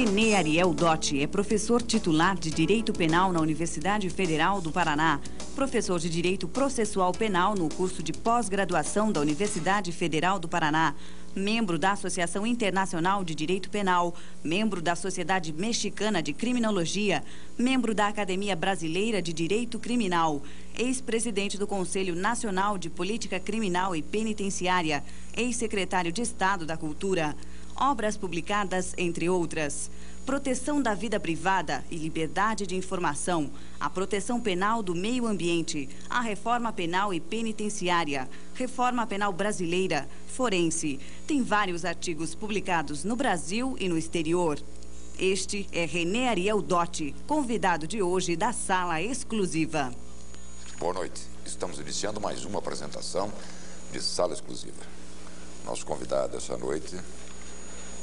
René Ariel Dotti é professor titular de Direito Penal na Universidade Federal do Paraná, professor de Direito Processual Penal no curso de pós-graduação da Universidade Federal do Paraná, membro da Associação Internacional de Direito Penal, membro da Sociedade Mexicana de Criminologia, membro da Academia Brasileira de Direito Criminal, ex-presidente do Conselho Nacional de Política Criminal e Penitenciária, ex-secretário de Estado da Cultura. Obras publicadas, entre outras: Proteção da Vida Privada e Liberdade de Informação, a Proteção Penal do Meio Ambiente, a Reforma Penal e Penitenciária, Reforma Penal Brasileira, Forense. Tem vários artigos publicados no Brasil e no exterior. Este é René Ariel Dotti, convidado de hoje da Sala Exclusiva. Boa noite. Estamos iniciando mais uma apresentação de Sala Exclusiva. Nosso convidado essa noite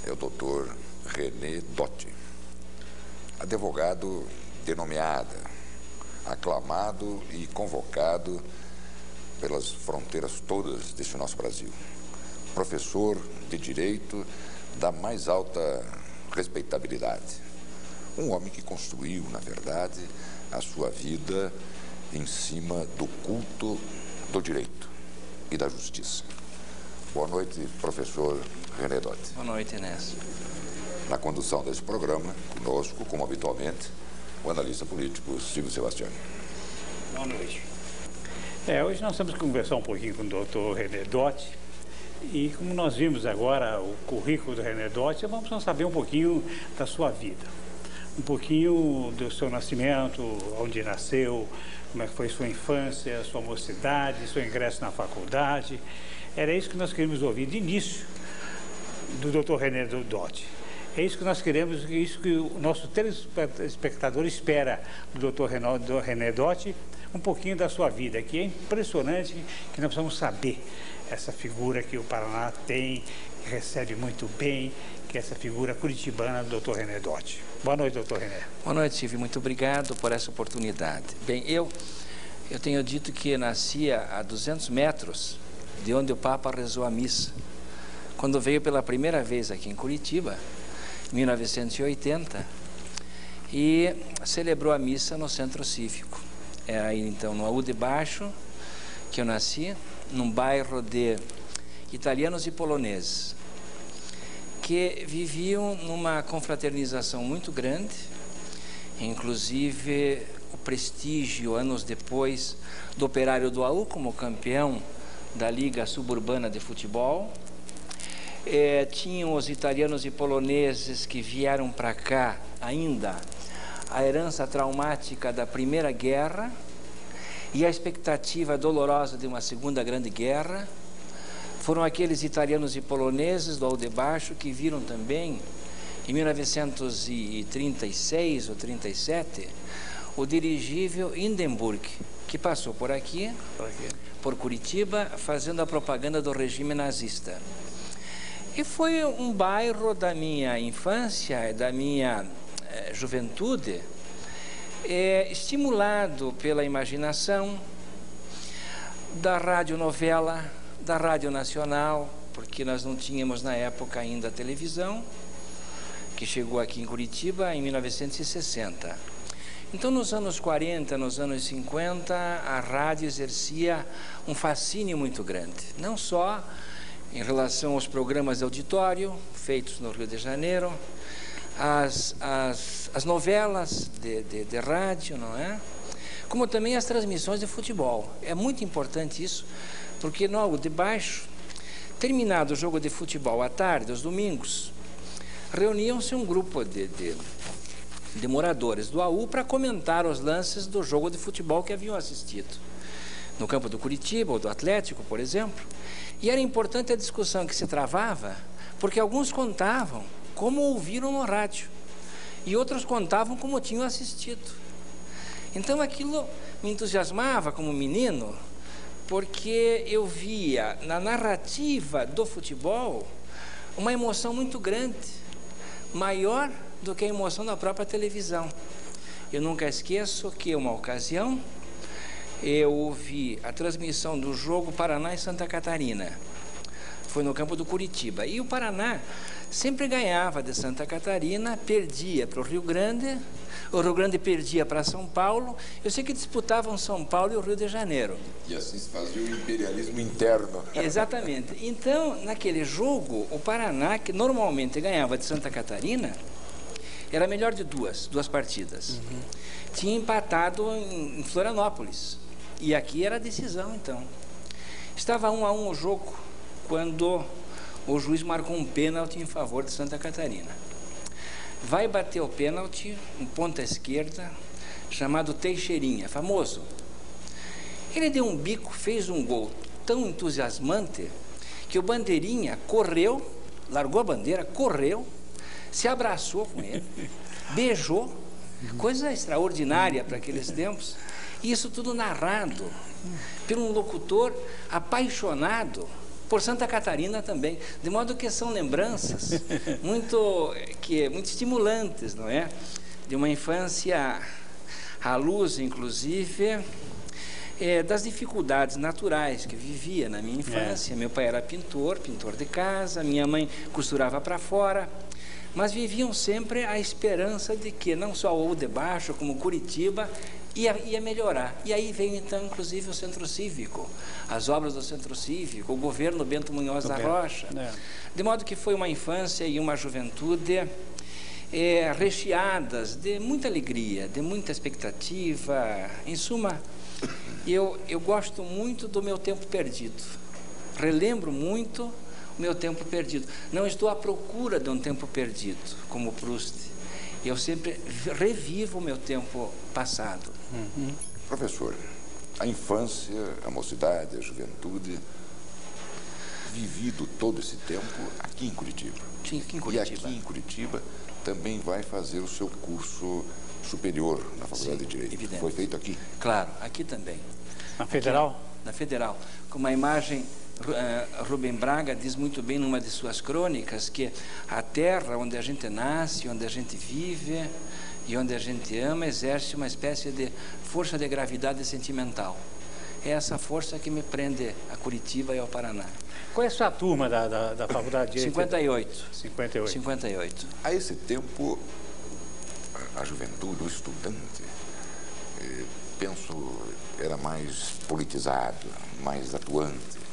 é o Dr. René Dotti, advogado denomeado, aclamado e convocado pelas fronteiras todas deste nosso Brasil. Professor de Direito da mais alta respeitabilidade. Um homem que construiu, na verdade, a sua vida em cima do culto do direito e da justiça. Boa noite, professor René Dotti. Boa noite, Inés. Na condução desse programa, conosco, como habitualmente, o analista político Silvio Sebastiani. Boa noite. Hoje nós vamos conversar um pouquinho com o doutor René Dotti. E como nós vimos agora o currículo do René Dotti, vamos saber um pouquinho da sua vida. Um pouquinho do seu nascimento, onde nasceu, como é que foi sua infância, sua mocidade, seu ingresso na faculdade. Era isso que nós queríamos ouvir de início do Dr. René Dotti. É isso que nós queremos, é isso que o nosso telespectador espera do Dr. René Dotti, um pouquinho da sua vida, que é impressionante, que nós precisamos saber essa figura que o Paraná tem, que recebe muito bem, que é essa figura curitibana do Dr. René Dotti. Boa noite, doutor René. Boa noite, Silvio. Muito obrigado por essa oportunidade. Bem, eu tenho dito que nascia a 200 metros de onde o Papa rezou a missa, quando veio pela primeira vez aqui em Curitiba, em 1980, e celebrou a missa no Centro Cívico. É aí, então, no AU de Baixo, que eu nasci, num bairro de italianos e poloneses, que viviam numa confraternização muito grande, inclusive o prestígio, anos depois, do Operário do AU como campeão da Liga Suburbana de Futebol. Tinham os italianos e poloneses que vieram para cá ainda a herança traumática da Primeira Guerra e a expectativa dolorosa de uma Segunda Grande Guerra. Foram aqueles italianos e poloneses do AU de Baixo que viram também, em 1936 ou 37, o dirigível Hindenburg, que passou por aqui, por Curitiba, fazendo a propaganda do regime nazista. E foi um bairro da minha infância, da minha juventude, estimulado pela imaginação, da radionovela, da Rádio Nacional, porque nós não tínhamos na época ainda a televisão, que chegou aqui em Curitiba em 1960. Então, nos anos 40, nos anos 50, a rádio exercia um fascínio muito grande, não só em relação aos programas de auditório feitos no Rio de Janeiro, as novelas de rádio, não é? Como também as transmissões de futebol. É muito importante isso, porque no AU de Baixo, terminado o jogo de futebol à tarde, aos domingos, reuniam-se um grupo de moradores do AU para comentar os lances do jogo de futebol que haviam assistido, no campo do Curitiba ou do Atlético, por exemplo. E era importante a discussão que se travava, porque alguns contavam como ouviram no rádio e outros contavam como tinham assistido. Então aquilo me entusiasmava como menino, porque eu via na narrativa do futebol uma emoção muito grande, maior do que a emoção da própria televisão. Eu nunca esqueço que uma ocasião eu ouvi a transmissão do jogo Paraná e Santa Catarina, foi no campo do Curitiba. E o Paraná sempre ganhava de Santa Catarina, perdia para o Rio Grande perdia para São Paulo. Eu sei que disputavam São Paulo e o Rio de Janeiro. E assim se fazia o imperialismo interno. Exatamente. Então, naquele jogo, o Paraná, que normalmente ganhava de Santa Catarina, era melhor de duas partidas. Tinha empatado em Florianópolis. E aqui era a decisão, então. Estava 1-1 o jogo, quando o juiz marcou um pênalti em favor de Santa Catarina. Vai bater o pênalti, um ponta esquerda, chamado Teixeirinha, famoso. Ele deu um bico, fez um gol tão entusiasmante, que o Bandeirinha correu, largou a bandeira, correu, se abraçou com ele, beijou, coisa extraordinária para aqueles tempos, e isso tudo narrado por um locutor apaixonado por Santa Catarina também, de modo que são lembranças muito estimulantes, não é? De uma infância à luz, inclusive, das dificuldades naturais que vivia na minha infância. Meu pai era pintor de casa, minha mãe costurava para fora, mas viviam sempre a esperança de que não só o de baixo, como Curitiba, ia melhorar. E aí veio, então, inclusive, o Centro Cívico, as obras do Centro Cívico, o governo Bento Munhoz da Rocha. De modo que foi uma infância e uma juventude recheadas de muita alegria, de muita expectativa. Em suma, eu gosto muito do meu tempo perdido. Relembro muito o meu tempo perdido. Não estou à procura de um tempo perdido, como Proust. Eu sempre revivo o meu tempo passado. Professor, a infância, a mocidade, a juventude, vivido todo esse tempo aqui em Curitiba. Sim, aqui em Curitiba. E aqui em Curitiba também vai fazer o seu curso superior na Faculdade de Direito. Evidente. Foi feito aqui? Claro, aqui também. Na Federal? Aqui, na Federal. Com uma imagem, Rubem Braga diz muito bem numa de suas crônicas que a terra onde a gente nasce, onde a gente vive e onde a gente ama, exerce uma espécie de força de gravidade sentimental. É essa força que me prende a Curitiba e ao Paraná. Qual é a sua turma da Faculdade de Direito? 58. 58. 58. A esse tempo, a juventude, o estudante, penso, era mais politizado, mais atuante.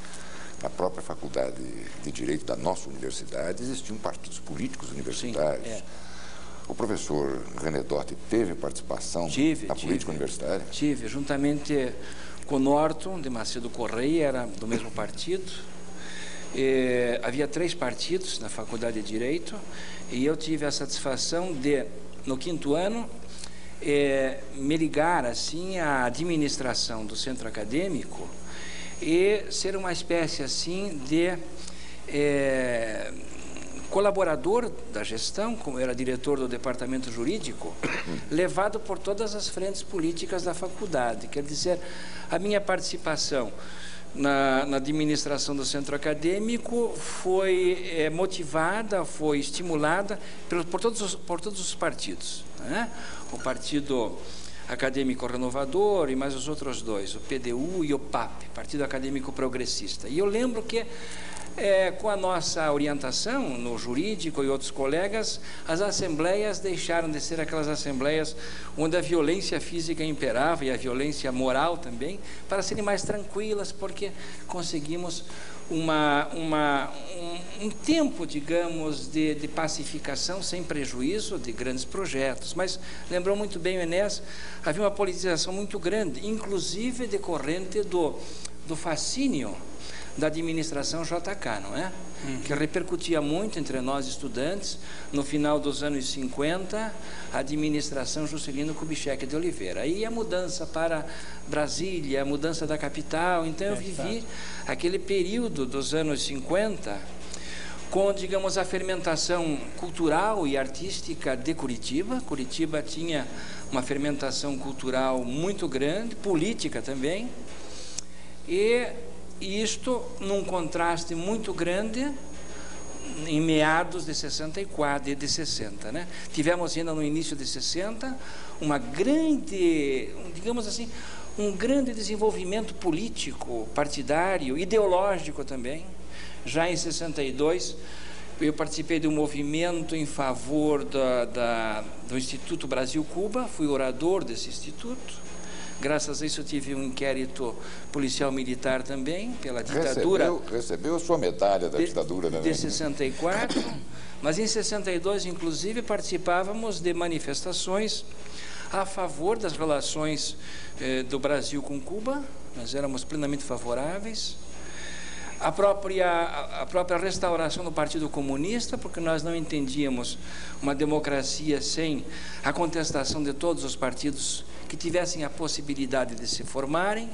Na própria Faculdade de Direito da nossa universidade existiam partidos políticos universitários. Sim, O professor René Dotti teve participação na política universitária? Tive, juntamente com o Norton de Macedo Correia, era do mesmo partido. Havia 3 partidos na Faculdade de Direito e eu tive a satisfação de, no 5º ano, me ligar assim à administração do centro acadêmico e ser uma espécie assim de colaborador da gestão, como era diretor do departamento jurídico, levado por todas as frentes políticas da faculdade. Quer dizer, a minha participação na administração do centro acadêmico foi motivada, foi estimulada por todos os partidos, né? O Partido Acadêmico Renovador e mais os outros 2, o PDU e o PAP, Partido Acadêmico Progressista. E eu lembro que, com a nossa orientação no jurídico e outros colegas, as assembleias deixaram de ser aquelas assembleias onde a violência física imperava e a violência moral também, para serem mais tranquilas, porque conseguimos um tempo, digamos, de pacificação sem prejuízo de grandes projetos. Mas, lembrou muito bem o Enéas, havia uma politização muito grande, inclusive decorrente do fascínio da administração JK, não é? Que repercutia muito entre nós estudantes. No final dos anos 50, a administração Juscelino Kubitschek de Oliveira. Aí a mudança para Brasília, a mudança da capital. Então eu vivi aquele período dos anos 50 com, digamos, a fermentação cultural e artística de Curitiba. Curitiba tinha uma fermentação cultural muito grande, política também, e isto num contraste muito grande em meados de 64 e de 60, né? Tivemos ainda no início de 60 uma grande, digamos assim, um grande desenvolvimento político, partidário, ideológico também. Já em 62, eu participei de um movimento em favor do Instituto Brasil-Cuba, fui orador desse instituto. Graças a isso eu tive um inquérito policial-militar também, pela ditadura. Recebeu a sua medalha da ditadura, né? De 64, mas em 62, inclusive, participávamos de manifestações a favor das relações do Brasil com Cuba. Nós éramos plenamente favoráveis. A própria restauração do Partido Comunista, porque nós não entendíamos uma democracia sem a contestação de todos os partidos que tivessem a possibilidade de se formarem.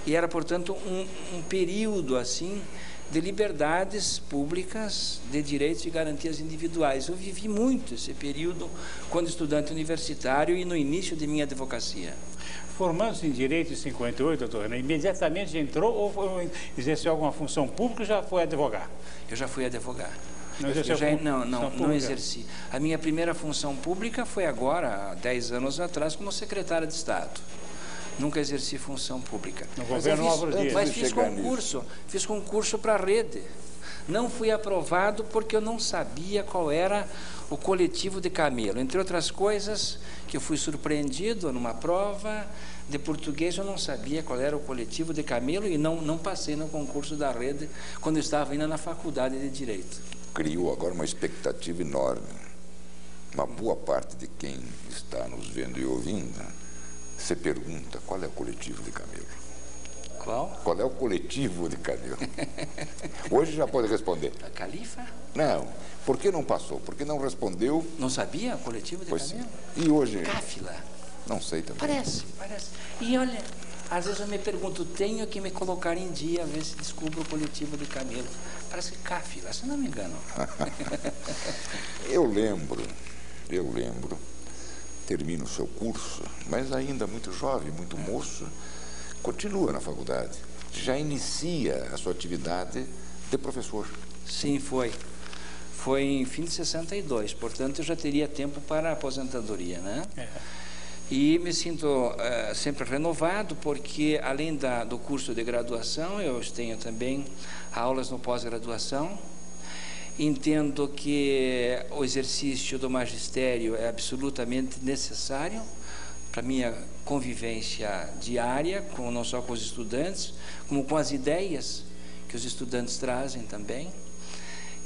E era, portanto, um período assim de liberdades públicas, de direitos e garantias individuais. Eu vivi muito esse período quando estudante universitário e no início de minha advocacia. Formando-se em Direito em 58, doutor René, imediatamente entrou ou exerceu alguma função pública ou já foi advogar? Eu já fui advogar. Não exerci. A minha primeira função pública foi agora, há 10 anos atrás, como secretário de Estado. Nunca exerci função pública. No governo Álvaro Dias. Mas fiz concurso para a rede. Não fui aprovado porque eu não sabia qual era o coletivo de camelo. Entre outras coisas, que eu fui surpreendido numa prova de português, eu não sabia qual era o coletivo de camelo e não passei no concurso da rede quando eu estava ainda na faculdade de Direito. Criou agora uma expectativa enorme. Uma boa parte de quem está nos vendo e ouvindo se pergunta qual é o coletivo de camelo. Qual? Qual é o coletivo de camelo? Hoje já pode responder. A Califa? Não. Por que não passou? Por que não respondeu? Não sabia o coletivo de camelo? Sim. E hoje? Cáfila. Não sei também. Parece. E olha, às vezes eu me pergunto, tenho que me colocar em dia a ver se descubro o coletivo de camelo. Parece Cáfila, se não me engano. Eu lembro, termina o seu curso, mas ainda muito jovem, muito moço, continua na faculdade, já inicia a sua atividade de professor. Sim, foi em fim de 62, portanto eu já teria tempo para a aposentadoria, né? E me sinto sempre renovado, porque além do curso de graduação, eu tenho também aulas no pós-graduação. Entendo que o exercício do magistério é absolutamente necessário para a minha convivência diária, não só com os estudantes, como com as ideias que os estudantes trazem também.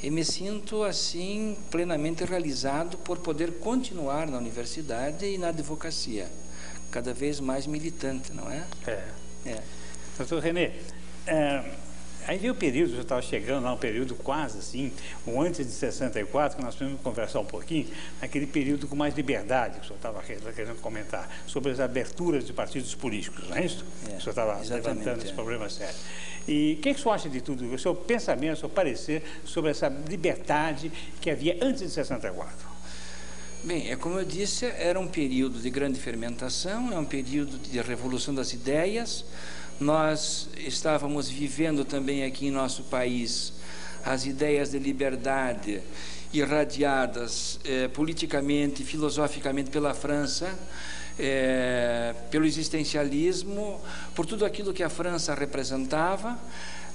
E me sinto, assim, plenamente realizado por poder continuar na universidade e na advocacia, cada vez mais militante, não é? Doutor René, aí veio o período, eu estava chegando lá, um período quase assim, o antes de 64, que nós podemos conversar um pouquinho, aquele período com mais liberdade, que o senhor estava querendo comentar, sobre as aberturas de partidos políticos, não é isso? O senhor estava levantando esse problema sério. E o que o senhor acha de tudo isso? O seu pensamento, o seu parecer sobre essa liberdade que havia antes de 64? Bem, como eu disse, era um período de grande fermentação, é um período de revolução das ideias. Nós estávamos vivendo também aqui em nosso país as ideias de liberdade irradiadas politicamente e filosoficamente pela França, pelo existencialismo, por tudo aquilo que a França representava.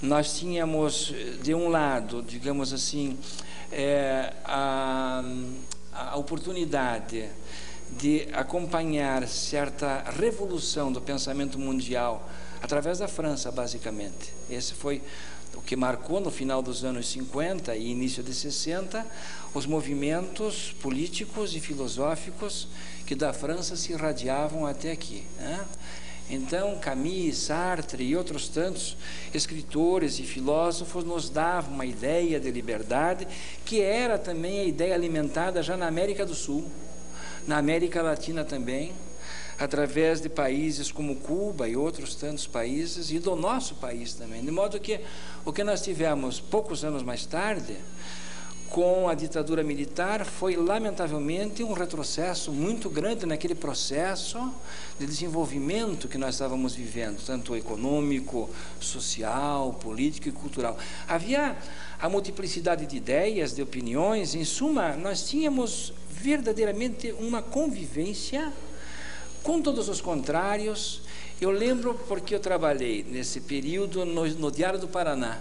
Nós tínhamos, de um lado, digamos assim, a oportunidade de acompanhar certa revolução do pensamento mundial através da França, basicamente. Esse foi o que marcou, no final dos anos 50 e início de 60, os movimentos políticos e filosóficos que da França se irradiavam até aqui, né? Então, Camus, Sartre e outros tantos escritores e filósofos nos davam uma ideia de liberdade, que era também a ideia alimentada já na América do Sul, na América Latina também, através de países como Cuba e outros tantos países, e do nosso país também. De modo que o que nós tivemos poucos anos mais tarde, com a ditadura militar, foi lamentavelmente um retrocesso muito grande naquele processo de desenvolvimento que nós estávamos vivendo, tanto econômico, social, político e cultural. Havia a multiplicidade de ideias, de opiniões, em suma, nós tínhamos verdadeiramente uma convivência com todos os contrários. Eu lembro porque eu trabalhei nesse período no Diário do Paraná.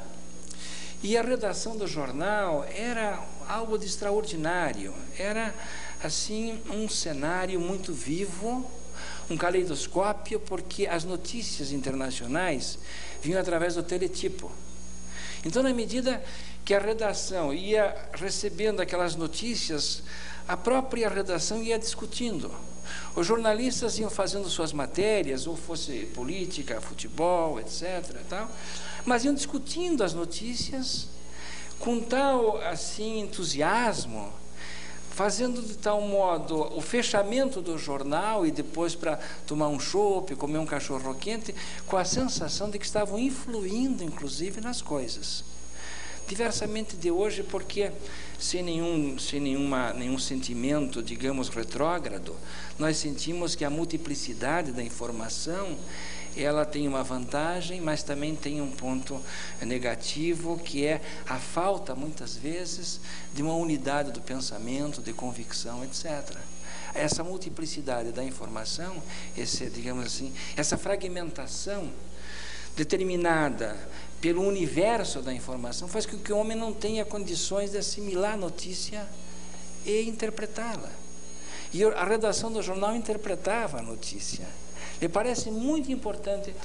E a redação do jornal era algo de extraordinário, era assim um cenário muito vivo, um caleidoscópio, porque as notícias internacionais vinham através do teletipo. Então, na medida que a redação ia recebendo aquelas notícias, a própria redação ia discutindo. Os jornalistas iam fazendo suas matérias, ou fosse política, futebol, etc., tal, mas iam discutindo as notícias com tal assim entusiasmo, fazendo de tal modo o fechamento do jornal e depois para tomar um chopp, comer um cachorro-quente, com a sensação de que estavam influindo, inclusive, nas coisas. Diversamente de hoje, porque sem nenhum sentimento, digamos, retrógrado, nós sentimos que a multiplicidade da informação, ela tem uma vantagem, mas também tem um ponto negativo, que é a falta, muitas vezes, de uma unidade do pensamento, de convicção, etc. Essa multiplicidade da informação, digamos assim, essa fragmentação determinada pelo universo da informação, faz com que o homem não tenha condições de assimilar a notícia e interpretá-la. E a redação do jornal interpretava a notícia. Me parece muito importante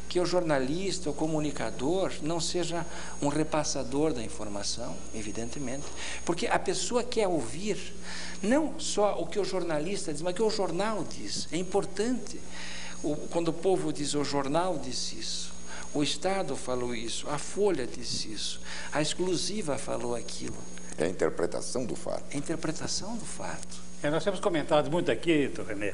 que o jornalista, o comunicador, não seja um repassador da informação, evidentemente, porque a pessoa quer ouvir não só o que o jornalista diz, mas o que o jornal diz. É importante. Quando o povo diz, o jornal disse isso, o Estado falou isso, a Folha disse isso, a Exclusiva falou aquilo. É a interpretação do fato. É a interpretação do fato. Nós temos comentado muito aqui, doutor René,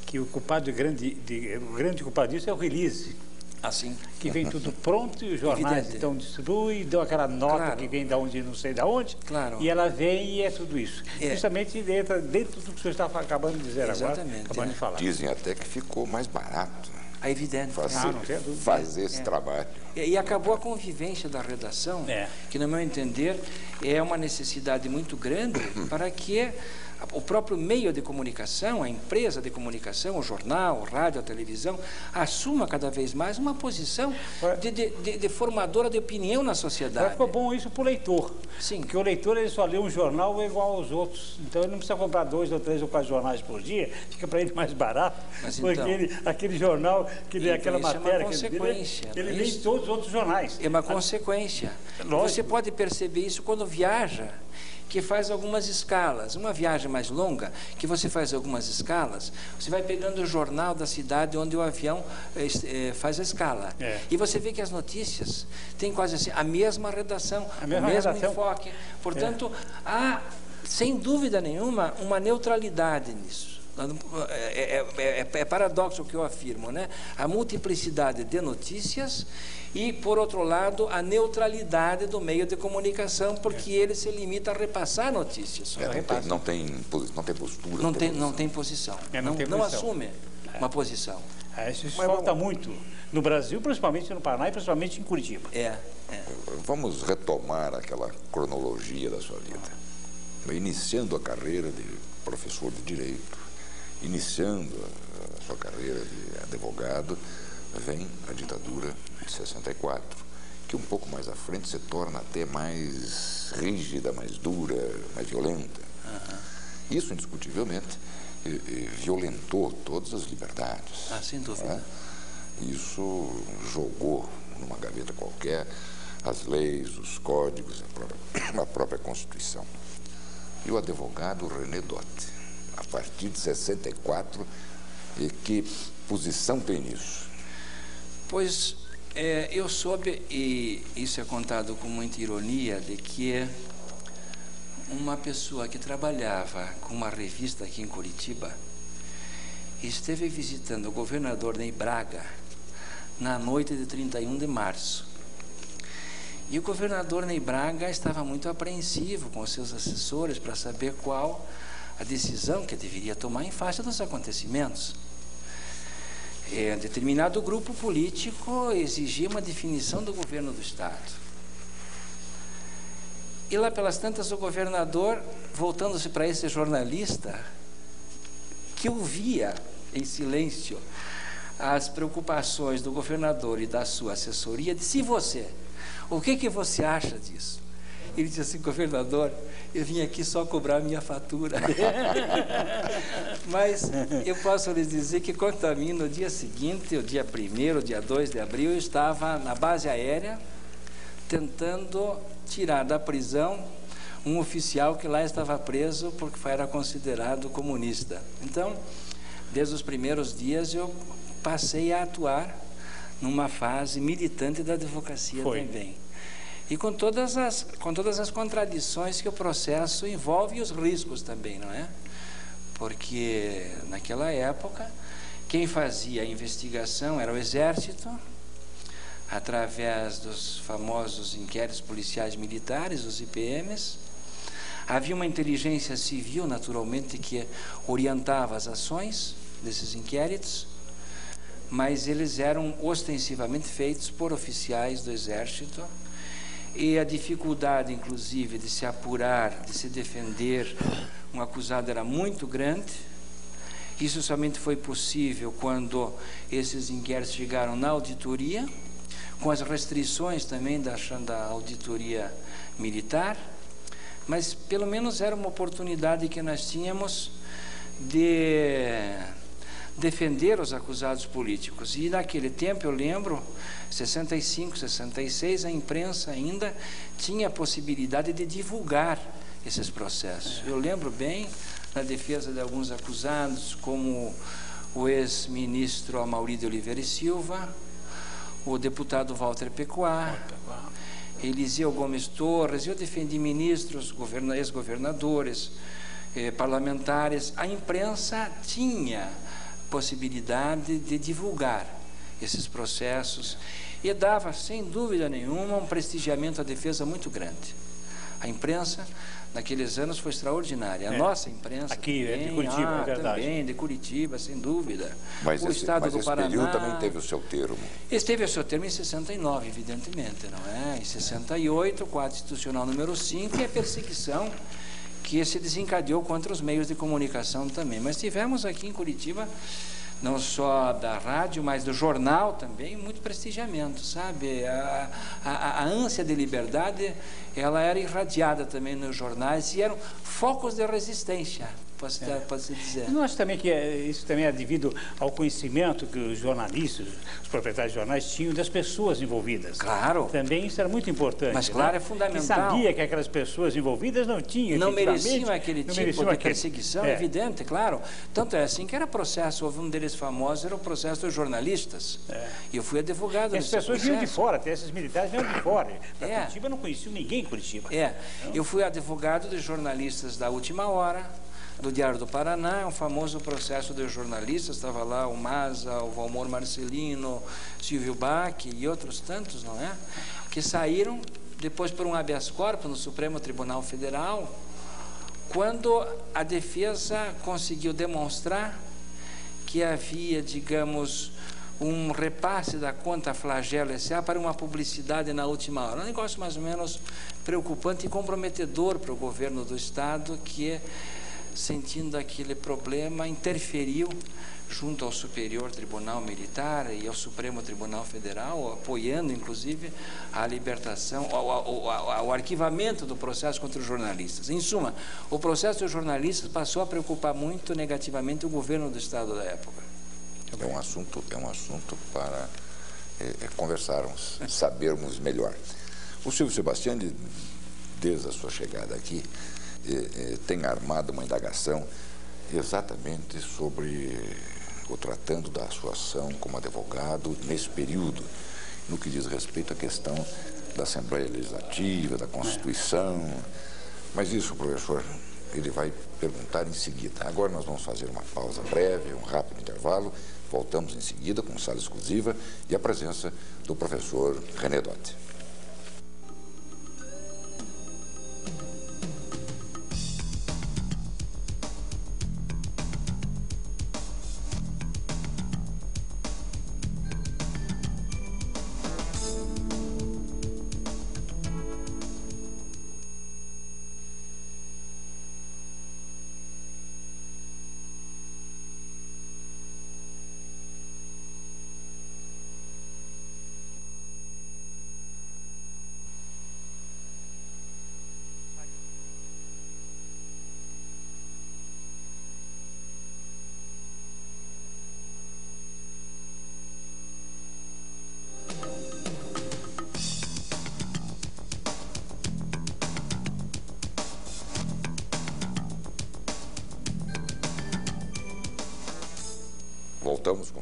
que o grande culpado disso é o release. Assim. Que vem tudo pronto e os jornais então distribuem, dão aquela nota, claro, que vem de onde, não sei de onde, claro, e ela vem e é tudo isso. Justamente entra dentro do que o senhor está acabando de dizer. Exatamente, agora, acabando de falar. Dizem até que ficou mais barato. É evidente. Fazer esse trabalho. E acabou a convivência da redação, que, no meu entender, é uma necessidade muito grande para que o próprio meio de comunicação, a empresa de comunicação, o jornal, o rádio, a televisão, assuma cada vez mais uma posição de formadora de opinião na sociedade. Ficou bom isso para o leitor. Sim. Porque o leitor, ele só lê um jornal igual aos outros. Então, ele não precisa comprar 2 ou 3 ou 4 jornais por dia, fica para ele mais barato. Mas, porque então, aquele jornal, que lê aquela matéria, é uma consequência, ele lê em todos os outros jornais. É uma consequência. Você pode perceber isso quando viaja, que faz algumas escalas. Uma viagem mais longa, que você faz algumas escalas, você vai pegando o jornal da cidade onde o avião faz a escala. E você vê que as notícias têm quase assim a mesma redação, o mesmo enfoque. Portanto, há, sem dúvida nenhuma, uma neutralidade nisso. É paradoxo o que eu afirmo, né? A multiplicidade de notícias e, por outro lado, a neutralidade do meio de comunicação, porque ele se limita a repassar notícias. Não tem postura. Não tem posição. Não assume uma posição. Isso falta muito no Brasil, principalmente no Paraná e principalmente em Curitiba. Vamos retomar aquela cronologia da sua vida. Iniciando a carreira de professor de Direito, iniciando a sua carreira de advogado, vem a ditadura de 64, que um pouco mais à frente se torna até mais rígida, mais dura, mais violenta. Isso, indiscutivelmente, violentou todas as liberdades. Sem dúvida. Isso jogou numa gaveta qualquer as leis, os códigos, a própria Constituição. E o advogado René Dotti, a partir de 64, que posição tem nisso? Pois eu soube, e isso é contado com muita ironia, de que uma pessoa que trabalhava com uma revista aqui em Curitiba esteve visitando o governador Ney Braga na noite de 31 de março. E o governador Ney Braga estava muito apreensivo com os seus assessores para saber qual a decisão que deveria tomar em face dos acontecimentos. Determinado grupo político exigia uma definição do governo do Estado. E lá pelas tantas, o governador, voltando-se para esse jornalista, que ouvia em silêncio as preocupações do governador e da sua assessoria, disse: e você? O que você acha disso? Ele disse assim: governador, eu vim aqui só cobrar a minha fatura. Mas eu posso lhes dizer que, quanto a mim, no dia seguinte, o dia 1º, o dia 2 de abril, eu estava na base aérea tentando tirar da prisão um oficial que lá estava preso porque era considerado comunista. Então, desde os primeiros dias, eu passei a atuar numa fase militante da advocacia também. E com todas as contradições que o processo envolve e os riscos também, não é? Porque, naquela época, quem fazia a investigação era o Exército, através dos famosos inquéritos policiais militares, os IPMs. Havia uma inteligência civil, naturalmente, que orientava as ações desses inquéritos, mas eles eram ostensivamente feitos por oficiais do Exército, e a dificuldade, inclusive, de se apurar, de se defender um acusado era muito grande. Isso somente foi possível quando esses inquéritos chegaram na auditoria, com as restrições também da auditoria militar, mas pelo menos era uma oportunidade que nós tínhamos de defender os acusados políticos. E naquele tempo, eu lembro, 65, 66, a imprensa ainda tinha a possibilidade de divulgar esses processos. Eu lembro bem, na defesa de alguns acusados, como o ex-ministro Amaury de Oliveira e Silva, o deputado Walter Pecoá, Eliseu Gomes Torres. Eu defendi ministros, ex-governadores, parlamentares. A imprensa tinha possibilidade de divulgar esses processos e dava, sem dúvida nenhuma, um prestigiamento à defesa muito grande. A imprensa, naqueles anos, foi extraordinária. A nossa imprensa aqui, também, de Curitiba, é verdade. Também, de Curitiba, sem dúvida. Mas o Estado do Paraná... período também teve o seu termo. Esse teve o seu termo em 69, evidentemente, não é? Em 68, o quadro institucional número 5, e a perseguição que se desencadeou contra os meios de comunicação também. Mas tivemos aqui em Curitiba, não só da rádio, mas do jornal também, muito prestigiamento, sabe? A ânsia de liberdade, ela era irradiada também nos jornais e eram focos de resistência, pode-se dizer. Eu acho também que isso também é devido ao conhecimento que os jornalistas, os proprietários de jornais tinham das pessoas envolvidas. Claro. Também isso era muito importante. Mas, claro, né? é fundamental. E sabia que aquelas pessoas envolvidas não tinham, não mereciam aquele tipo de perseguição, evidente, claro. Tanto é assim que era processo, houve um deles famoso, era o processo dos jornalistas. E eu fui advogado nesse processo. As pessoas vinham de fora, até esses militares vinham de fora. Para Curitiba não conheciam ninguém em Curitiba. Eu fui advogado dos jornalistas da Última Hora, do Diário do Paraná, um famoso processo de jornalistas, estava lá o Maza, o Valmor Marcelino, Silvio Bach e outros tantos, não é? Que saíram depois por um habeas corpus no Supremo Tribunal Federal, quando a defesa conseguiu demonstrar que havia, digamos, um repasse da conta Flagelo S.A. para uma publicidade na Última Hora. Um negócio mais ou menos preocupante e comprometedor para o governo do Estado, que, sentindo aquele problema, interferiu junto ao Superior Tribunal Militar e ao Supremo Tribunal Federal, apoiando, inclusive, a libertação, o arquivamento do processo contra os jornalistas. Em suma, o processo dos jornalistas passou a preocupar muito negativamente o governo do Estado da época. É um assunto para conversarmos, sabermos melhor. O Silvio Sebastiani, desde a sua chegada aqui, tem armado uma indagação exatamente sobre, ou tratando da sua ação como advogado nesse período, no que diz respeito à questão da Assembleia Legislativa, da Constituição. Mas isso, professor, ele vai perguntar em seguida. Agora nós vamos fazer uma pausa breve, um rápido intervalo. Voltamos em seguida com sala exclusiva e a presença do professor René Dotti.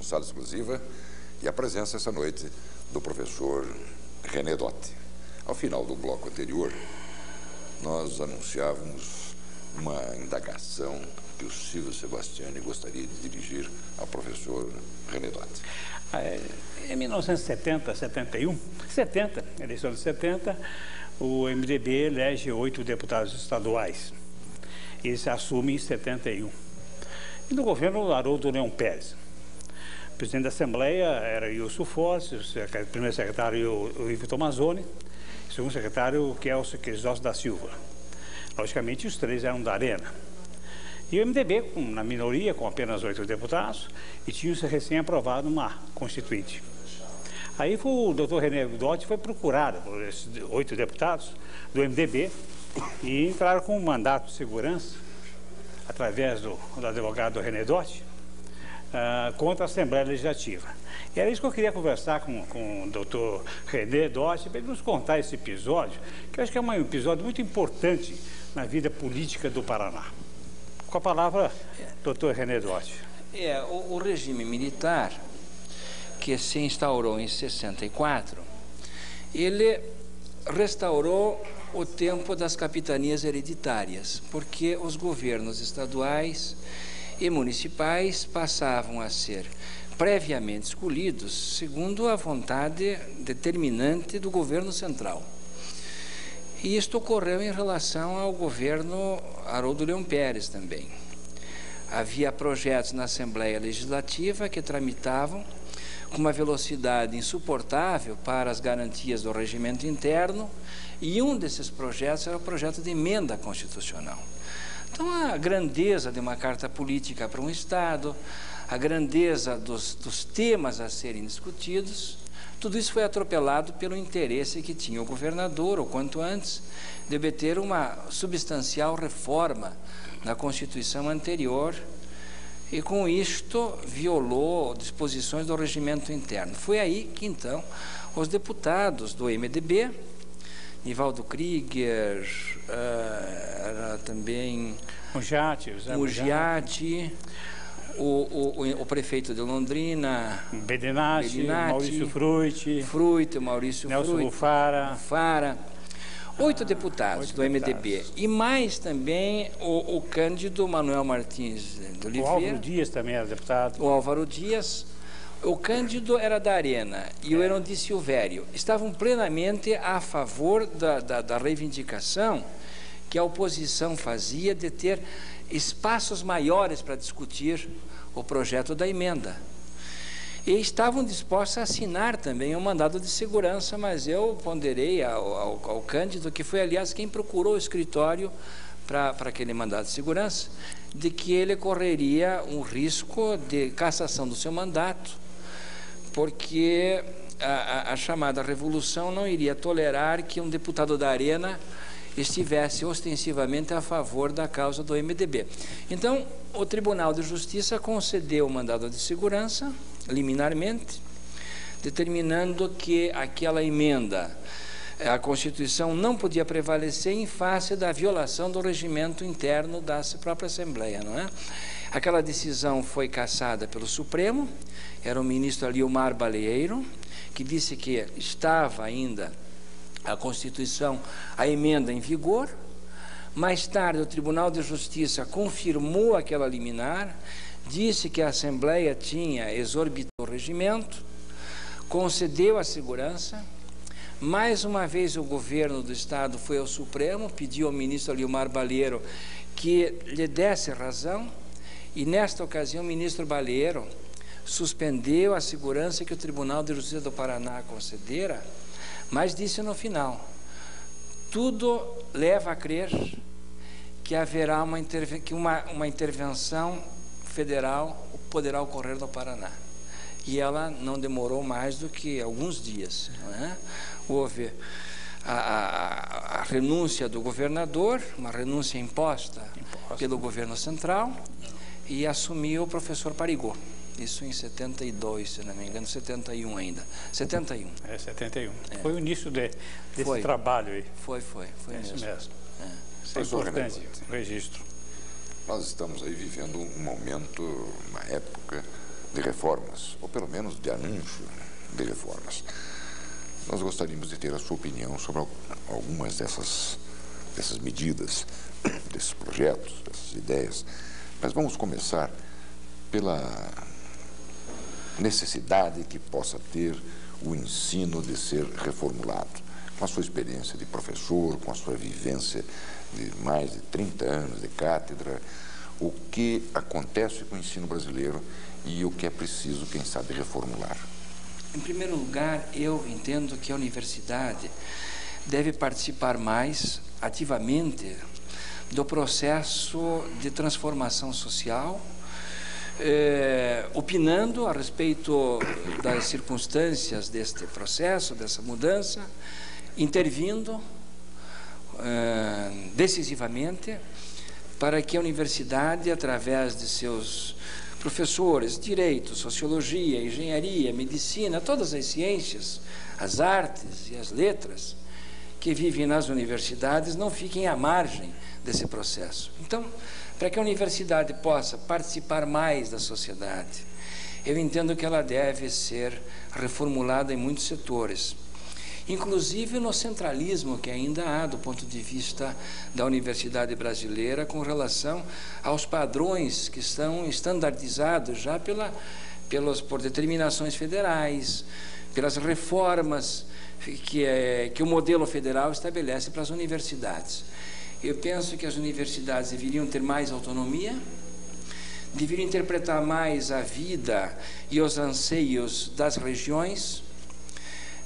sala exclusiva e a presença essa noite do professor René Dotti. Ao final do bloco anterior, nós anunciávamos uma indagação que o Silvio Sebastiani gostaria de dirigir ao professor René Dotti. Em 1970, eleição de 70, o MDB elege 8 deputados estaduais. Ele se assume em 71. E no governo, Haroldo Leão Pérez. O presidente da Assembleia era Ilso Forte, o primeiro secretário, o Ivo Tomazoni, o segundo secretário, Kelso Crisóstomo da Silva. Logicamente, os 3 eram da Arena. E o MDB, na minoria, com apenas 8 deputados, e tinha-se recém-aprovado uma constituinte. Aí o doutor René Dotti foi procurado por esses 8 deputados do MDB e entraram com um mandato de segurança, através do advogado René Dotti, contra a Assembleia Legislativa. E era isso que eu queria conversar com o doutor René Dotti, para ele nos contar esse episódio, que eu acho que é um episódio muito importante na vida política do Paraná. Com a palavra, doutor René Dotti. O regime militar, que se instaurou em 64, ele restaurou o tempo das capitanias hereditárias, porque os governos estaduais e municipais passavam a ser previamente escolhidos segundo a vontade determinante do governo central. E isto ocorreu em relação ao governo Haroldo Leão Pérez também. Havia projetos na Assembleia Legislativa que tramitavam com uma velocidade insuportável para as garantias do regimento interno, e um desses projetos era o projeto de emenda constitucional. Então, a grandeza de uma carta política para um Estado, a grandeza dos temas a serem discutidos, tudo isso foi atropelado pelo interesse que tinha o governador, ou quanto antes, de obter uma substancial reforma na Constituição anterior, e com isto violou disposições do regimento interno. Foi aí que, então, os deputados do MDB, Nivaldo Krieger, era também Mugiati, o prefeito de Londrina, Bedinati, Maurício Maurício Nelson Rufara, 8 deputados do MDB, e mais também o Cândido Manuel Martins de Oliveira. O Álvaro Dias também era deputado. O Álvaro Dias. O Cândido era da Arena e o Herondi Silvério estavam plenamente a favor da reivindicação que a oposição fazia de ter espaços maiores para discutir o projeto da emenda. E estavam dispostos a assinar também um mandado de segurança, mas eu ponderei ao Cândido, que foi, aliás, quem procurou o escritório para aquele mandado de segurança, de que ele correria um risco de cassação do seu mandato, porque a chamada revolução não iria tolerar que um deputado da Arena estivesse ostensivamente a favor da causa do MDB. Então, o Tribunal de Justiça concedeu o mandado de segurança, liminarmente, determinando que aquela emenda, a Constituição, não podia prevalecer em face da violação do regimento interno da própria Assembleia, não é? Aquela decisão foi cassada pelo Supremo, era o ministro Aliomar Baleiro, que disse que estava ainda a Constituição, a emenda em vigor. Mais tarde, o Tribunal de Justiça confirmou aquela liminar, disse que a Assembleia tinha exorbitado o regimento, concedeu a segurança. Mais uma vez, o governo do Estado foi ao Supremo, pediu ao ministro Aliomar Baleiro que lhe desse razão, e nesta ocasião o ministro Baleiro suspendeu a segurança que o Tribunal de Justiça do Paraná concedera, mas disse no final: tudo leva a crer que haverá uma intervenção federal poderá ocorrer no Paraná. E ela não demorou mais do que alguns dias, não é? Houve a renúncia do governador, uma renúncia imposta pelo governo central, e assumiu o professor Parigot. Isso em 72, se não me engano, 71 ainda. 71. 71. Foi o início desse trabalho aí. Foi isso mesmo. Isso é Professor importante, o registro. Nós estamos aí vivendo um momento, uma época de reformas, ou pelo menos de anúncio de reformas. Nós gostaríamos de ter a sua opinião sobre algumas dessas medidas, desses projetos, dessas ideias. Mas vamos começar pela necessidade que possa ter o ensino de ser reformulado. Com a sua experiência de professor, com a sua vivência de mais de 30 anos de cátedra, o que acontece com o ensino brasileiro e o que é preciso, quem sabe, reformular. Em primeiro lugar, eu entendo que a universidade deve participar mais ativamente do processo de transformação social, opinando a respeito das circunstâncias deste processo, dessa mudança, intervindo decisivamente para que a universidade, através de seus professores, direito, sociologia, engenharia, medicina, todas as ciências, as artes e as letras que vivem nas universidades, não fiquem à margem desse processo. Então, para que a universidade possa participar mais da sociedade, eu entendo que ela deve ser reformulada em muitos setores, inclusive no centralismo que ainda há do ponto de vista da universidade brasileira com relação aos padrões que estão estandardizados já por determinações federais, pelas reformas que o modelo federal estabelece para as universidades. Eu penso que as universidades deveriam ter mais autonomia, deveriam interpretar mais a vida e os anseios das regiões.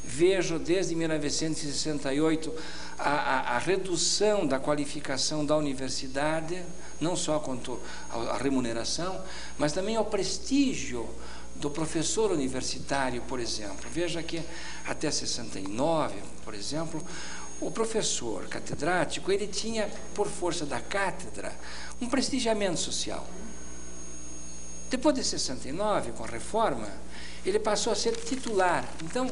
Vejo desde 1968 a redução da qualificação da universidade, não só quanto à remuneração, mas também ao prestígio do professor universitário, por exemplo. Veja que até 69, por exemplo, o professor catedrático, ele tinha, por força da cátedra, um prestigiamento social. Depois de 69, com a reforma, ele passou a ser titular. Então,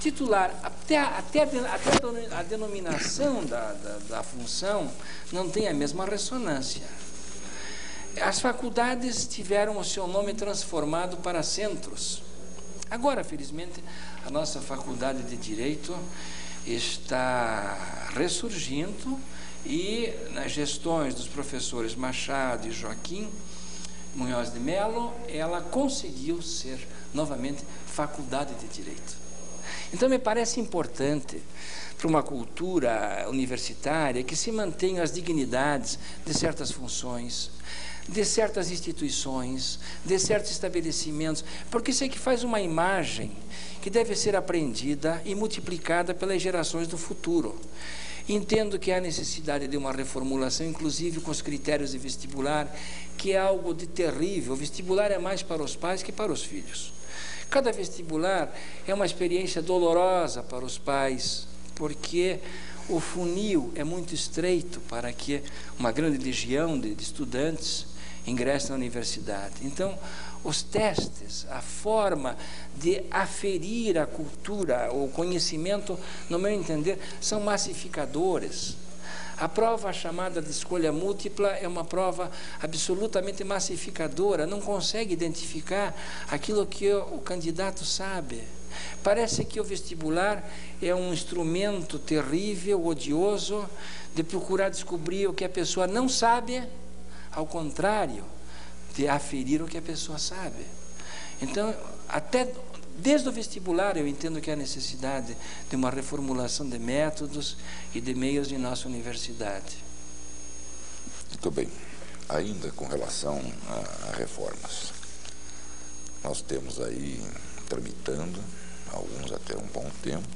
titular, até a denominação da função não tem a mesma ressonância. As faculdades tiveram o seu nome transformado para centros. Agora, felizmente, a nossa faculdade de Direito está ressurgindo e, nas gestões dos professores Machado e Joaquim Munhoz de Mello, ela conseguiu ser novamente faculdade de Direito. Então, me parece importante para uma cultura universitária que se mantenham as dignidades de certas funções, de certas instituições, de certos estabelecimentos, porque isso é que faz uma imagem que deve ser aprendida e multiplicada pelas gerações do futuro. Entendo que há necessidade de uma reformulação, inclusive com os critérios de vestibular, que é algo de terrível. O vestibular é mais para os pais que para os filhos. Cada vestibular é uma experiência dolorosa para os pais, porque o funil é muito estreito para que uma grande legião de estudantes ingresse na universidade. Então, os testes, a forma de aferir a cultura, o conhecimento, no meu entender, são massificadores. A prova chamada de escolha múltipla é uma prova absolutamente massificadora, não consegue identificar aquilo que o candidato sabe. Parece que o vestibular é um instrumento terrível, odioso, de procurar descobrir o que a pessoa não sabe, ao contrário de aferir o que a pessoa sabe. Então, até desde o vestibular, eu entendo que há necessidade de uma reformulação de métodos e de meios de nossa universidade. Muito bem. Ainda com relação a reformas, nós temos aí, tramitando, alguns até um bom tempo,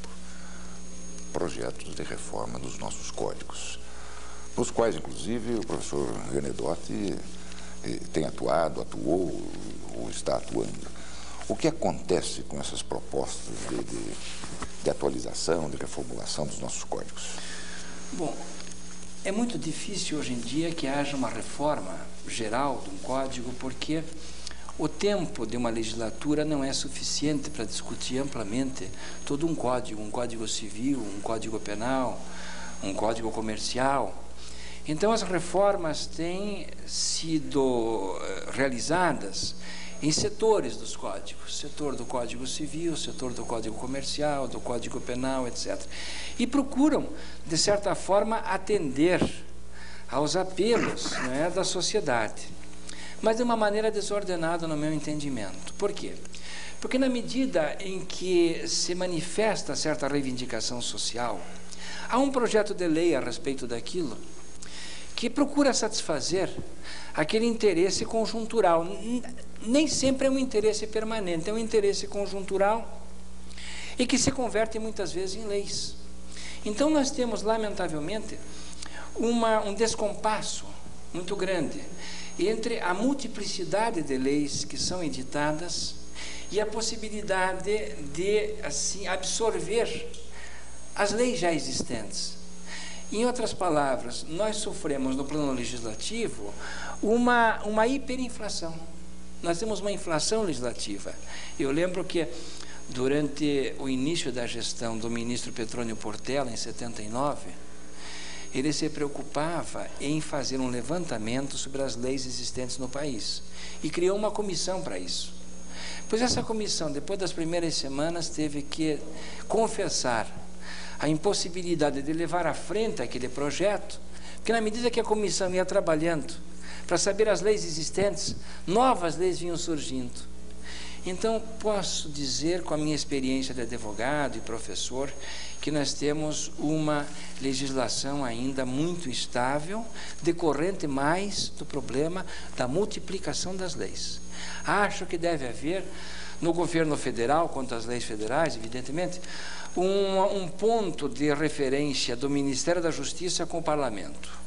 projetos de reforma dos nossos códigos, nos quais, inclusive, o professor Renedotti tem atuou ou está atuando. O que acontece com essas propostas de atualização, de reformulação dos nossos códigos? Bom, é muito difícil hoje em dia que haja uma reforma geral de um código, porque o tempo de uma legislatura não é suficiente para discutir amplamente todo um código civil, um código penal, um código comercial. Então, as reformas têm sido realizadas em setores dos códigos, setor do Código Civil, setor do Código Comercial, do Código Penal, etc. E procuram, de certa forma, atender aos apelos, né, da sociedade, mas de uma maneira desordenada no meu entendimento. Por quê? Porque na medida em que se manifesta certa reivindicação social, há um projeto de lei a respeito daquilo que procura satisfazer aquele interesse conjuntural. Nem sempre é um interesse permanente, é um interesse conjuntural e que se converte muitas vezes em leis. Então nós temos, lamentavelmente, um descompasso muito grande entre a multiplicidade de leis que são editadas e a possibilidade de, assim, absorver as leis já existentes. Em outras palavras, nós sofremos no plano legislativo uma hiperinflação. Nós temos uma inflação legislativa. Eu lembro que durante o início da gestão do ministro Petrônio Portela, em 79, ele se preocupava em fazer um levantamento sobre as leis existentes no país e criou uma comissão para isso. Pois essa comissão, depois das primeiras semanas, teve que confessar a impossibilidade de levar à frente aquele projeto, porque na medida que a comissão ia trabalhando para saber as leis existentes, novas leis vinham surgindo. Então, posso dizer, com a minha experiência de advogado e professor, que nós temos uma legislação ainda muito instável, decorrente mais do problema da multiplicação das leis. Acho que deve haver, no governo federal, quanto às leis federais, evidentemente, um ponto de referência do Ministério da Justiça com o Parlamento.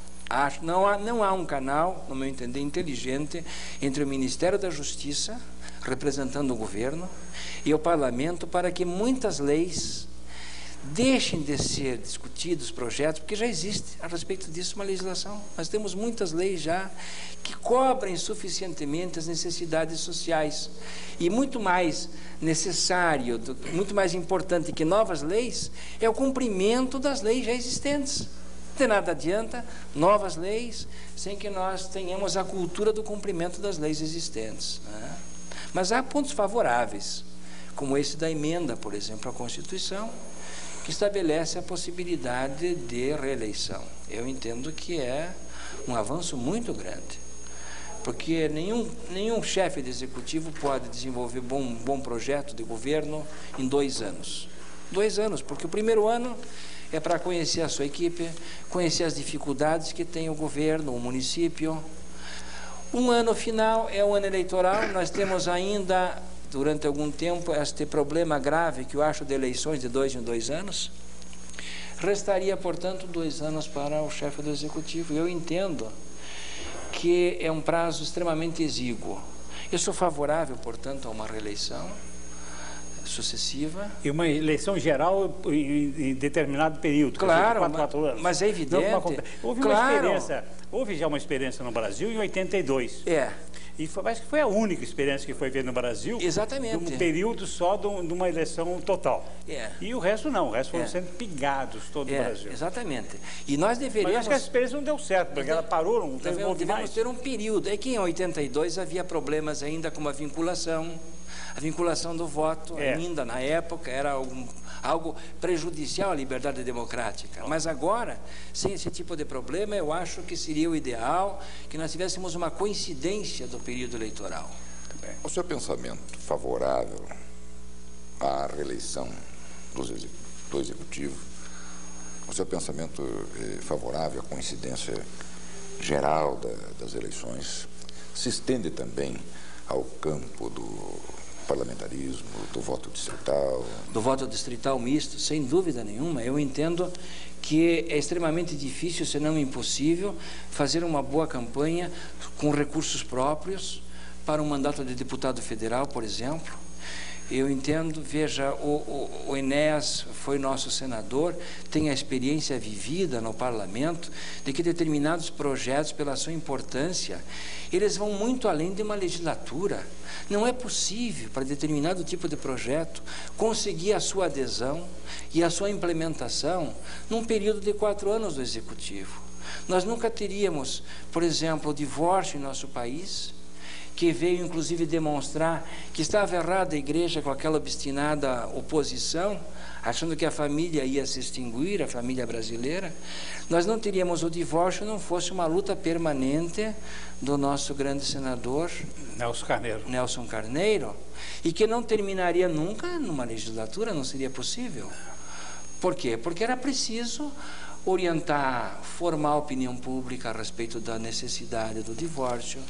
Não há um canal, no meu entender, inteligente entre o Ministério da Justiça, representando o governo, e o Parlamento, para que muitas leis deixem de ser discutidos, projetos, porque já existe a respeito disso uma legislação. Nós temos muitas leis já que cobrem suficientemente as necessidades sociais. E muito mais necessário, muito mais importante que novas leis, é o cumprimento das leis já existentes. De nada adianta novas leis sem que nós tenhamos a cultura do cumprimento das leis existentes, né? Mas há pontos favoráveis, como esse da emenda, por exemplo, à Constituição, que estabelece a possibilidade de reeleição. Eu entendo que é um avanço muito grande, porque nenhum chefe de executivo pode desenvolver um bom projeto de governo em 2 anos. 2 anos, porque o primeiro ano é para conhecer a sua equipe, conhecer as dificuldades que tem o governo, o município. Um ano final é um ano eleitoral, nós temos ainda, durante algum tempo, este problema grave que eu acho de eleições de 2 em 2 anos. Restaria, portanto, 2 anos para o chefe do executivo. Eu entendo que é um prazo extremamente exíguo. Eu sou favorável, portanto, a uma reeleição sucessiva. E uma eleição geral em determinado período. Claro, 4 anos. Mas é evidente. Houve já uma experiência no Brasil em 82. E acho que foi a única experiência que foi feita no Brasil. Exatamente. De um período só de uma eleição total. E o resto não, o resto foram sendo pigados todo o Brasil. Exatamente. E nós deveríamos... Mas acho que a experiência não deu certo, porque ela parou, não teve mais. Devemos ter um período. É que em 82 havia problemas ainda com a vinculação do voto, ainda na época, era algo prejudicial à liberdade democrática. Mas agora, sem esse tipo de problema, eu acho que seria o ideal que nós tivéssemos uma coincidência do período eleitoral. O seu pensamento favorável à reeleição do Executivo, o seu pensamento favorável à coincidência geral das eleições, se estende também ao campo do parlamentarismo, do voto distrital? Do voto distrital misto, sem dúvida nenhuma. Eu entendo que é extremamente difícil, se não impossível, fazer uma boa campanha com recursos próprios para um mandato de deputado federal, por exemplo. Eu entendo, veja, o Enéas foi nosso senador, tem a experiência vivida no parlamento de que determinados projetos, pela sua importância, eles vão muito além de uma legislatura. Não é possível, para determinado tipo de projeto, conseguir a sua adesão e a sua implementação num período de 4 anos do Executivo. Nós nunca teríamos, por exemplo, o divórcio em nosso país, que veio inclusive demonstrar que estava errada a igreja com aquela obstinada oposição, achando que a família ia se extinguir, a família brasileira, nós não teríamos o divórcio não fosse uma luta permanente do nosso grande senador Nelson Carneiro, e que não terminaria nunca numa legislatura, não seria possível. Por quê? Porque era preciso orientar, formar a opinião pública a respeito da necessidade do divórcio,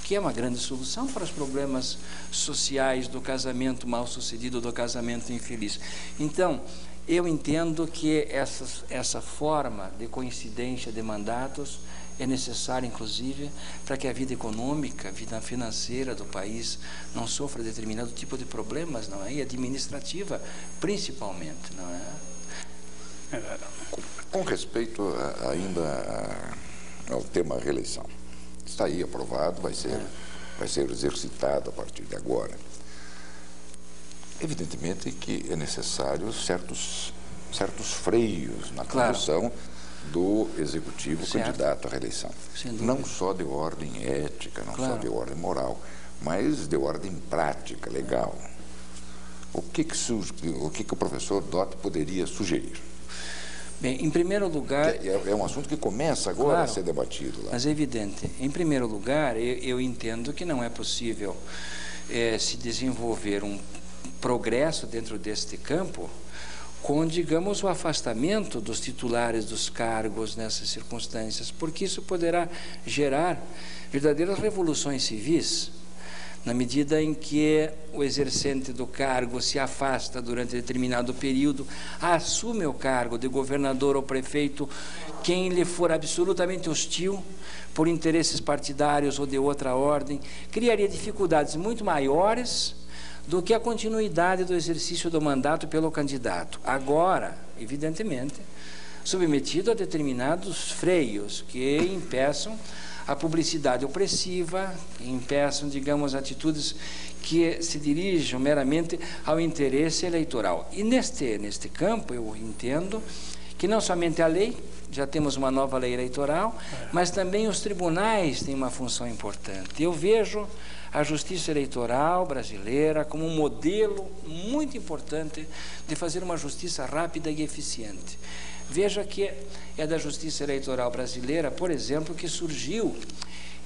que é uma grande solução para os problemas sociais do casamento mal sucedido, do casamento infeliz. Então, eu entendo que essa forma de coincidência de mandatos é necessária, inclusive, para que a vida econômica, a vida financeira do país não sofra determinado tipo de problemas, não é? E administrativa, principalmente, não é? Com respeito ainda ao tema reeleição, está aí aprovado, vai ser exercitado a partir de agora. Evidentemente que é necessário certos freios na condução do executivo candidato à reeleição. Não só de ordem ética, não só de ordem moral, mas de ordem prática, legal. O que o professor Dott poderia sugerir? Bem, em primeiro lugar... É um assunto que começa agora a ser debatido lá. Mas é evidente. Em primeiro lugar, eu entendo que não é possível se desenvolver um progresso dentro deste campo com, digamos, o afastamento dos titulares dos cargos nessas circunstâncias, porque isso poderá gerar verdadeiras revoluções civis, na medida em que o exercente do cargo se afasta durante determinado período, assume o cargo de governador ou prefeito quem lhe for absolutamente hostil por interesses partidários ou de outra ordem, criaria dificuldades muito maiores do que a continuidade do exercício do mandato pelo candidato. Agora, evidentemente, submetido a determinados freios que impeçam a publicidade opressiva, que impeçam, digamos, atitudes que se dirijam meramente ao interesse eleitoral. E neste campo, eu entendo que não somente a lei, já temos uma nova lei eleitoral, mas também os tribunais têm uma função importante. Eu vejo a justiça eleitoral brasileira como um modelo muito importante de fazer uma justiça rápida e eficiente. Veja que é da justiça eleitoral brasileira, por exemplo, que surgiu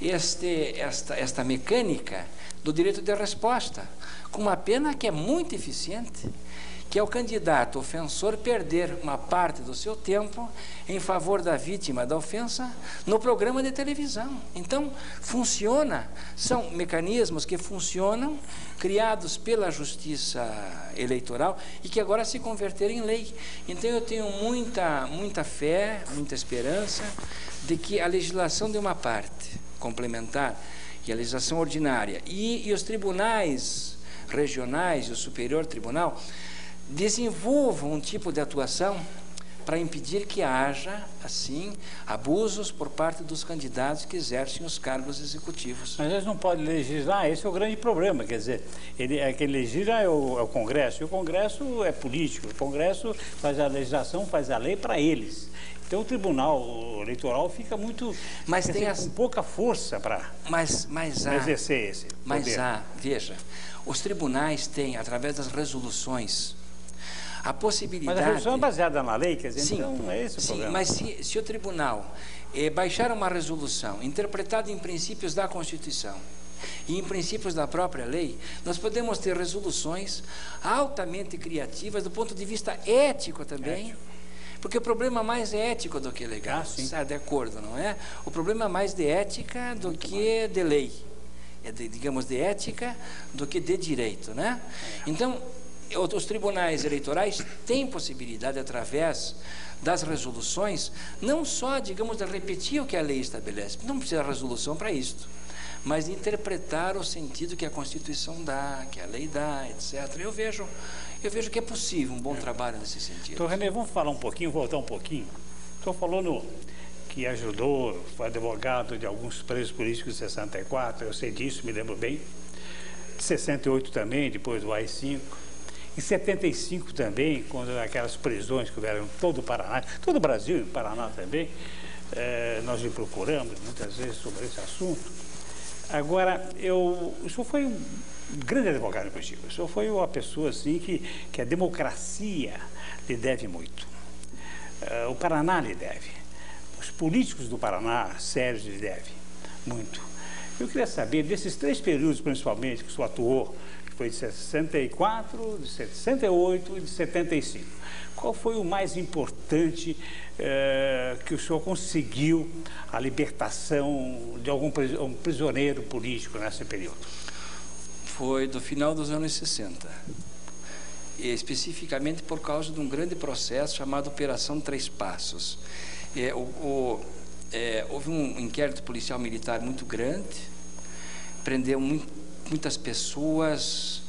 esta mecânica do direito de resposta, com uma pena que é muito eficiente, que é o candidato ofensor perder uma parte do seu tempo em favor da vítima da ofensa no programa de televisão. Então, funciona, são mecanismos que funcionam, criados pela justiça eleitoral e que agora se converteram em lei. Então, eu tenho muita fé, muita esperança de que a legislação de uma parte complementar e a legislação ordinária e os tribunais regionais e o Superior Tribunal desenvolvam um tipo de atuação para impedir que haja, assim, abusos por parte dos candidatos que exercem os cargos executivos. Mas eles não podem legislar, esse é o grande problema, quer dizer, quem legisla é o Congresso, e o Congresso é político, o Congresso faz a legislação, faz a lei para eles. Então o Tribunal Eleitoral fica muito, com pouca força para exercer esse poder. Mas veja, os tribunais têm, através das resoluções, a possibilidade... Mas a resolução é baseada na lei, quer dizer, sim, então não é esse o problema. Mas se o tribunal baixar uma resolução interpretada em princípios da Constituição e em princípios da própria lei, nós podemos ter resoluções altamente criativas do ponto de vista ético também, porque o problema mais é ético do que legal, está de acordo, não é? O problema é mais de ética do que de lei, digamos, de ética do que de direito, né? Então, os tribunais eleitorais têm possibilidade, através das resoluções, não só, digamos, de repetir o que a lei estabelece, não precisa de resolução para isto, mas de interpretar o sentido que a Constituição dá, que a lei dá, etc. Eu vejo que é possível um bom trabalho nesse sentido. Então, René, vamos falar um pouquinho, voltar um pouquinho. Estou falando que ajudou, foi advogado de alguns presos políticos de 64, eu sei disso, me lembro bem. De 68 também, depois do AI-5. Em 75 também, quando aquelas prisões que houveram em todo o Paraná, todo o Brasil, em Paraná também, nós lhe procuramos muitas vezes sobre esse assunto. Agora, o senhor foi um grande advogado em Curitiba. O senhor foi uma pessoa assim que a democracia lhe deve muito. O Paraná lhe deve. Os políticos do Paraná, sérios, lhe devem muito. Eu queria saber, desses 3 períodos, principalmente, que o senhor atuou, que foi de 64, de 68 e de 75, qual foi o mais importante que o senhor conseguiu a libertação de algum prisioneiro político nesse período? Foi do final dos anos 60. E especificamente por causa de um grande processo chamado Operação Três Passos. Houve um inquérito policial militar muito grande, prendeu muitas pessoas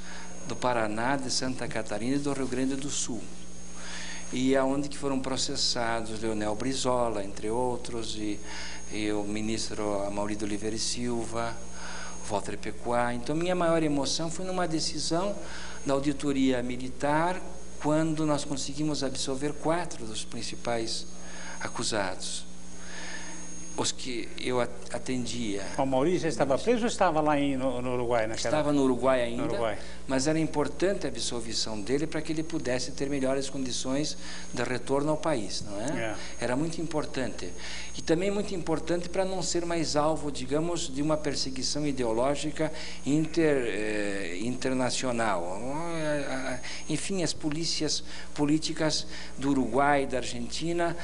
do Paraná, de Santa Catarina e do Rio Grande do Sul. E aonde que foram processados Leonel Brizola, entre outros, e o ministro Amaury Oliveira e Silva, Walter Pecuá. Então, minha maior emoção foi numa decisão da auditoria militar, quando nós conseguimos absolver 4 dos principais acusados, os que eu atendia. O Amaury já estava preso ou estava lá no Uruguai? Estava no Uruguai ainda, mas era importante a absolvição dele para que ele pudesse ter melhores condições de retorno ao país, não é? Era muito importante. E também muito importante para não ser mais alvo, digamos, de uma perseguição ideológica internacional. Enfim, as polícias políticas do Uruguai e da Argentina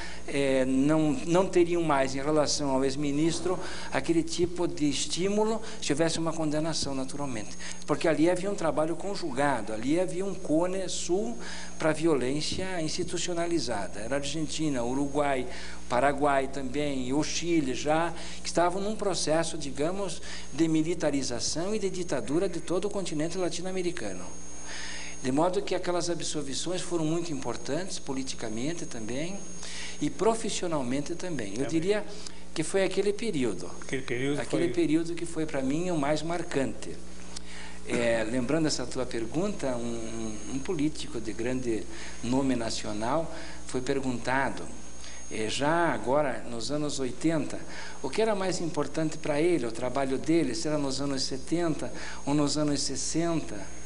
não teriam mais, em relação ao ex-ministro, aquele tipo de estímulo se houvesse uma condenação, naturalmente. Porque ali havia um trabalho conjugado, ali havia um cone sul para a violência institucionalizada. Era a Argentina, o Uruguai, Paraguai também, e o Chile já, que estavam num processo, digamos, de militarização e de ditadura de todo o continente latino-americano. De modo que aquelas absolvições foram muito importantes, politicamente também, e profissionalmente também. Eu diria que foi aquele período que foi para mim o mais marcante. Lembrando essa tua pergunta, um político de grande nome nacional foi perguntado, já agora nos anos 80, o que era mais importante para ele, o trabalho dele, se era nos anos 70 ou nos anos 60.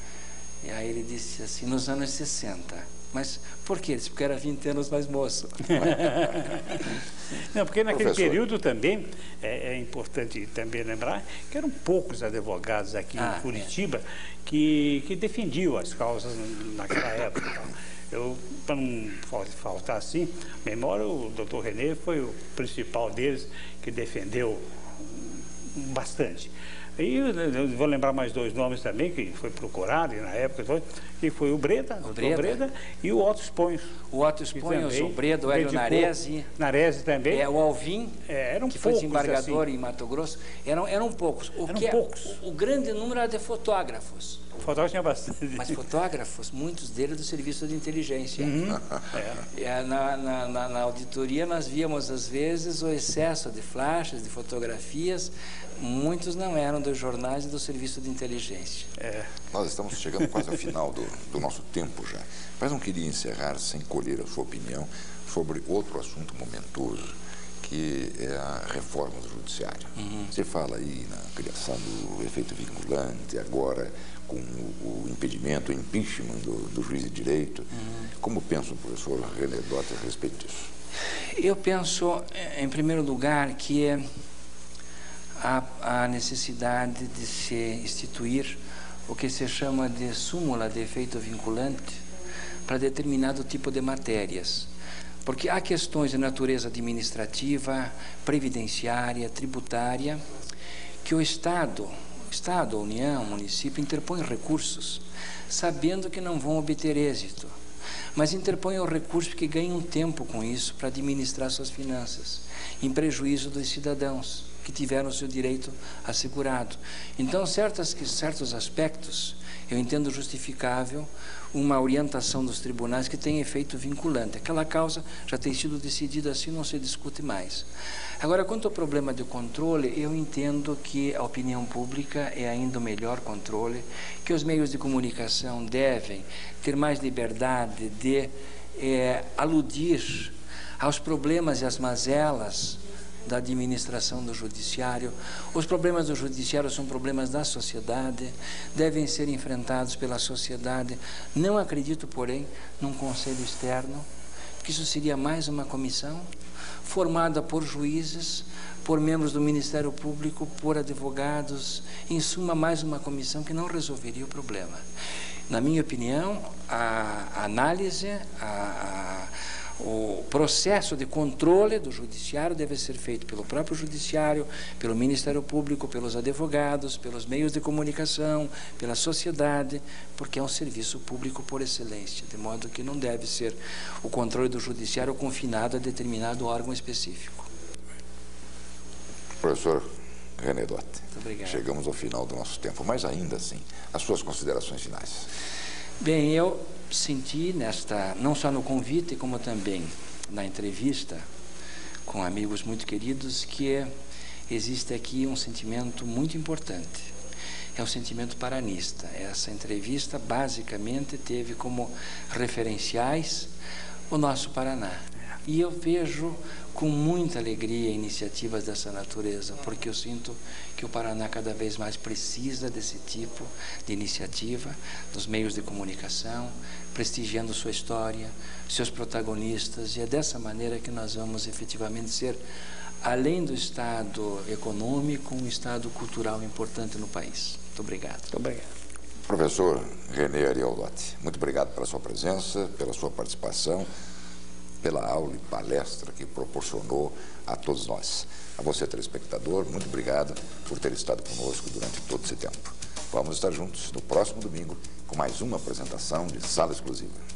E aí ele disse assim, nos anos 60. Mas por quê? Porque era 20 anos mais moço. Não, porque naquele período também, é importante também lembrar, que eram poucos advogados aqui em Curitiba que defendiam as causas naquela época. Para não faltar assim, memória, o doutor René foi o principal deles, que defendeu bastante. E eu vou lembrar mais 2 nomes também, que foi procurado na época, que foi o Breda e o Otto Esponhos. O Otto Esponhos, o Breda, o Hélio Naresi. Naresi também. O Alvim, que foi desembargador em Mato Grosso. Eram poucos. O grande número era de fotógrafos. Fotógrafos tinha bastante. Mas fotógrafos, muitos deles do serviço de inteligência. Na auditoria nós víamos às vezes o excesso de flashes, de fotografias. Muitos não eram dos jornais e do serviço de inteligência. Nós estamos chegando quase ao final do nosso tempo já. Mas não queria encerrar sem colher a sua opinião sobre outro assunto momentoso, que é a reforma do judiciário. Você fala aí na criação do efeito vinculante, agora com o impedimento, o impeachment do juiz de direito. Como pensa o professor René Dotti a respeito disso? Eu penso, em primeiro lugar, que há necessidade de se instituir o que se chama de súmula de efeito vinculante para determinado tipo de matérias. Porque há questões de natureza administrativa, previdenciária, tributária, que o Estado, a União, o município, interpõe recursos, sabendo que não vão obter êxito, mas interpõem o recurso que ganham tempo com isso para administrar suas finanças, em prejuízo dos cidadãos que tiveram o seu direito assegurado. Então, certos aspectos, eu entendo justificável uma orientação dos tribunais que tem efeito vinculante. Aquela causa já tem sido decidida assim, não se discute mais. Agora, quanto ao problema de controle, eu entendo que a opinião pública é ainda o melhor controle, que os meios de comunicação devem ter mais liberdade de aludir aos problemas e às mazelas da administração do judiciário. Os problemas do judiciário são problemas da sociedade, devem ser enfrentados pela sociedade. Não acredito, porém, num conselho externo, que isso seria mais uma comissão formada por juízes, por membros do Ministério Público, por advogados, em suma, mais uma comissão que não resolveria o problema. Na minha opinião, a análise, o processo de controle do judiciário deve ser feito pelo próprio judiciário, pelo Ministério Público, pelos advogados, pelos meios de comunicação, pela sociedade, porque é um serviço público por excelência, de modo que não deve ser o controle do judiciário confinado a determinado órgão específico. Professor René Dott, chegamos ao final do nosso tempo, mas ainda assim, as suas considerações finais. Bem, eu senti não só no convite, como também na entrevista com amigos muito queridos, que existe aqui um sentimento muito importante. É o sentimento paranista. Essa entrevista, basicamente, teve como referenciais o nosso Paraná. E eu vejo com muita alegria iniciativas dessa natureza, porque eu sinto que o Paraná cada vez mais precisa desse tipo de iniciativa, dos meios de comunicação, prestigiando sua história, seus protagonistas, e é dessa maneira que nós vamos efetivamente ser, além do estado econômico, um estado cultural importante no país. Muito obrigado. Muito obrigado. Professor René Ariel Dott, muito obrigado pela sua presença, pela sua participação, pela aula e palestra que proporcionou a todos nós. A você, telespectador, muito obrigado por ter estado conosco durante todo esse tempo. Vamos estar juntos no próximo domingo com mais uma apresentação de Sala Exclusiva.